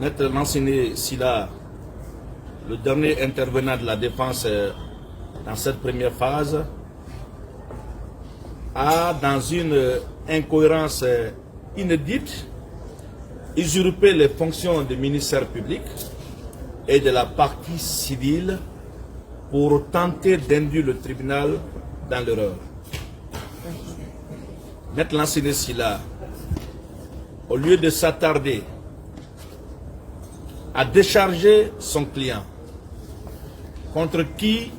Maître Lansana Sylla, le dernier intervenant de la défense dans cette première phase, a, dans une incohérence inédite, usurpé les fonctions du ministère public et de la partie civile pour tenter d'induire le tribunal dans l'erreur. Maître Lansana Sylla, au lieu de s'attarder à décharger son client, contre qui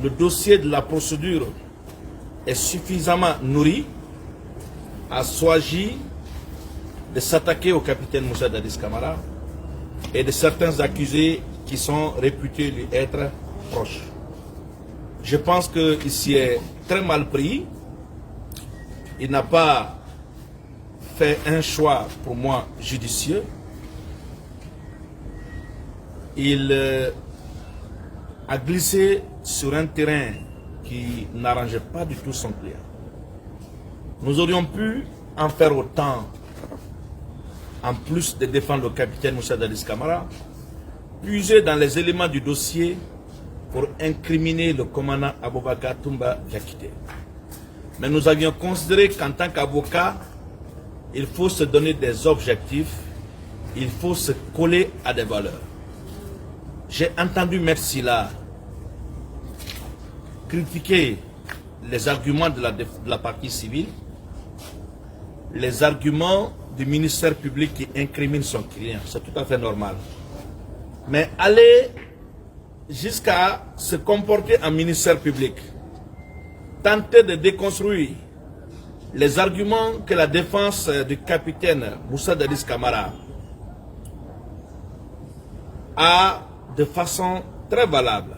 le dossier de la procédure est suffisamment nourri, a choisi de s'attaquer au capitaine Moussa Dadis Camara et de certains accusés qui sont réputés lui être proches. Je pense qu'il s'y est très mal pris. Il n'a pas fait un choix, pour moi, judicieux. Il a glissé sur un terrain qui n'arrangeait pas du tout son client. Nous aurions pu en faire autant, en plus de défendre le capitaine Moussa Dadis Camara, puiser dans les éléments du dossier pour incriminer le commandant Aboubakar Toumba Diakité. Mais nous avions considéré qu'en tant qu'avocat, il faut se donner des objectifs, il faut se coller à des valeurs. J'ai entendu Maître Sylla critiquer les arguments de la partie civile, les arguments du ministère public qui incrimine son client. C'est tout à fait normal. Mais aller jusqu'à se comporter en ministère public, tenter de déconstruire les arguments que la défense du capitaine Moussa Dadis Camara a de façon très valable,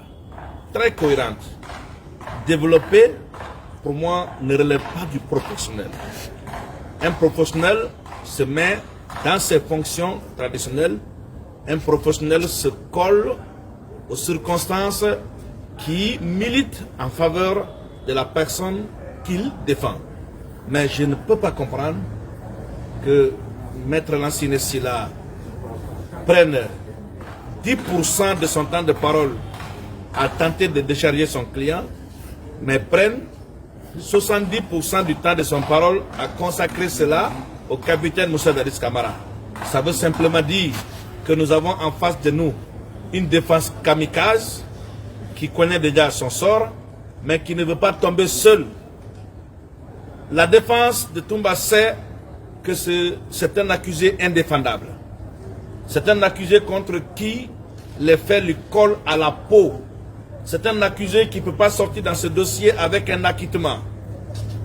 très cohérente, développé, pour moi, ne relève pas du professionnel. Un professionnel se met dans ses fonctions traditionnelles, un professionnel se colle aux circonstances qui militent en faveur de la personne qu'il défend. Mais je ne peux pas comprendre que Maître Lansana Sylla prenne 10% de son temps de parole à tenter de décharger son client, mais prenne 70% du temps de son parole à consacrer cela au capitaine Moussa Dadis Camara. Ça veut simplement dire que nous avons en face de nous une défense kamikaze qui connaît déjà son sort, mais qui ne veut pas tomber seule. La défense de Toumba sait que c'est un accusé indéfendable. C'est un accusé contre qui les faits lui collent à la peau. C'est un accusé qui ne peut pas sortir dans ce dossier avec un acquittement.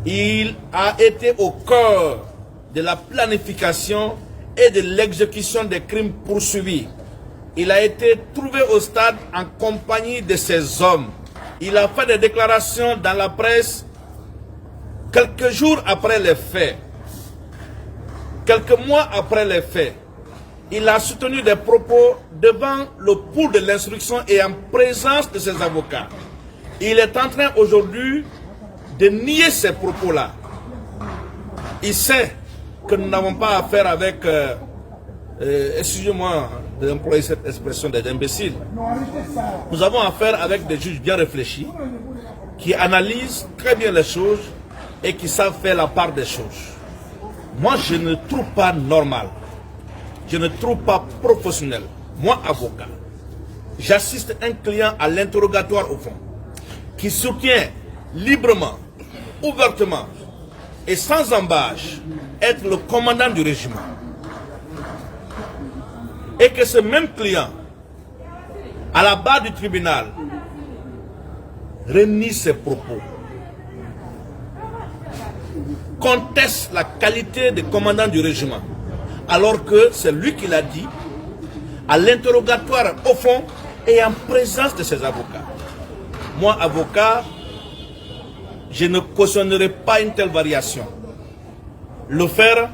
Il a été au cœur de la planification et de l'exécution des crimes poursuivis. Il a été trouvé au stade en compagnie de ses hommes. Il a fait des déclarations dans la presse quelques jours après les faits, quelques mois après les faits. Il a soutenu des propos devant le pouls de l'instruction et en présence de ses avocats. Il est en train aujourd'hui de nier ces propos-là. Il sait que nous n'avons pas affaire avec, excusez-moi d'employer cette expression des imbéciles. Nous avons affaire avec des juges bien réfléchis, qui analysent très bien les choses et qui savent faire la part des choses. Moi, je ne trouve pas normal, je ne trouve pas professionnel, moi avocat, j'assiste un client à l'interrogatoire au fond, qui soutient librement, ouvertement et sans embâche être le commandant du régiment. Et que ce même client, à la barre du tribunal, renie ses propos, conteste la qualité de commandant du régiment, alors que c'est lui qui l'a dit, à l'interrogatoire au fond et en présence de ses avocats. Moi, avocat, je ne cautionnerai pas une telle variation. Le faire,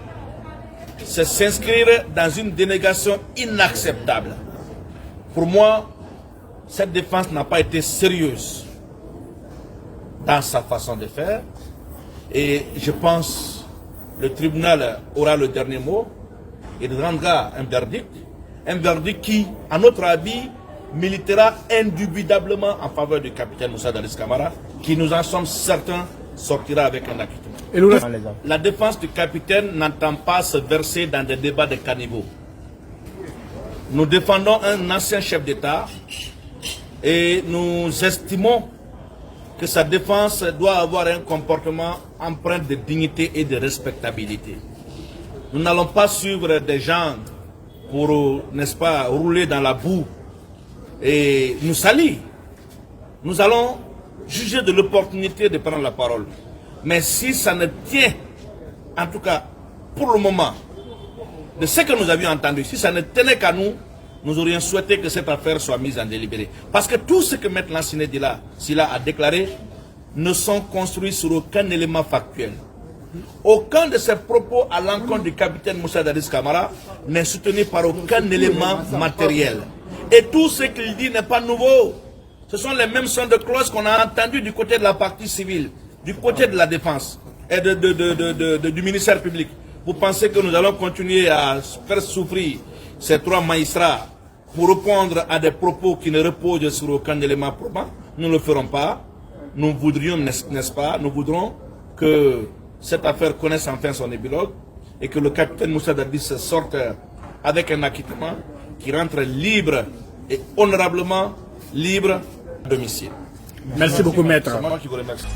c'est s'inscrire dans une dénégation inacceptable. Pour moi, cette défense n'a pas été sérieuse dans sa façon de faire. Et je pense que le tribunal aura le dernier mot. il rendra un verdict qui, à notre avis, militera indubitablement en faveur du capitaine Moussa Dadis Camara, qui, nous en sommes certains, sortira avec un acquittement. La défense du capitaine n'entend pas se verser dans des débats de caniveaux. Nous défendons un ancien chef d'État et nous estimons que sa défense doit avoir un comportement empreint de dignité et de respectabilité. Nous n'allons pas suivre des gens pour, n'est-ce pas, rouler dans la boue et nous salir. Nous allons juger de l'opportunité de prendre la parole. Mais si ça ne tient, en tout cas pour le moment, de ce que nous avions entendu, si ça ne tenait qu'à nous, nous aurions souhaité que cette affaire soit mise en délibéré. Parce que tout ce que M. Lansine Sila a déclaré ne sont construits sur aucun élément factuel. Aucun de ses propos à l'encontre du capitaine Moussa Dadis Camara n'est soutenu par aucun élément matériel. Et tout ce qu'il dit n'est pas nouveau. Ce sont les mêmes sons de cloche qu'on a entendus du côté de la partie civile, du côté de la défense et du ministère public. Vous pensez que nous allons continuer à faire souffrir ces trois magistrats pour répondre à des propos qui ne reposent sur aucun élément probant? Nous ne le ferons pas. Nous voudrions, n'est-ce pas, nous voudrons que cette affaire connaisse enfin son épilogue et que le capitaine Moussa Dadis sorte avec un acquittement qui rentre libre et honorablement libre à domicile. Merci beaucoup, maître. C'est moi qui vous remercie.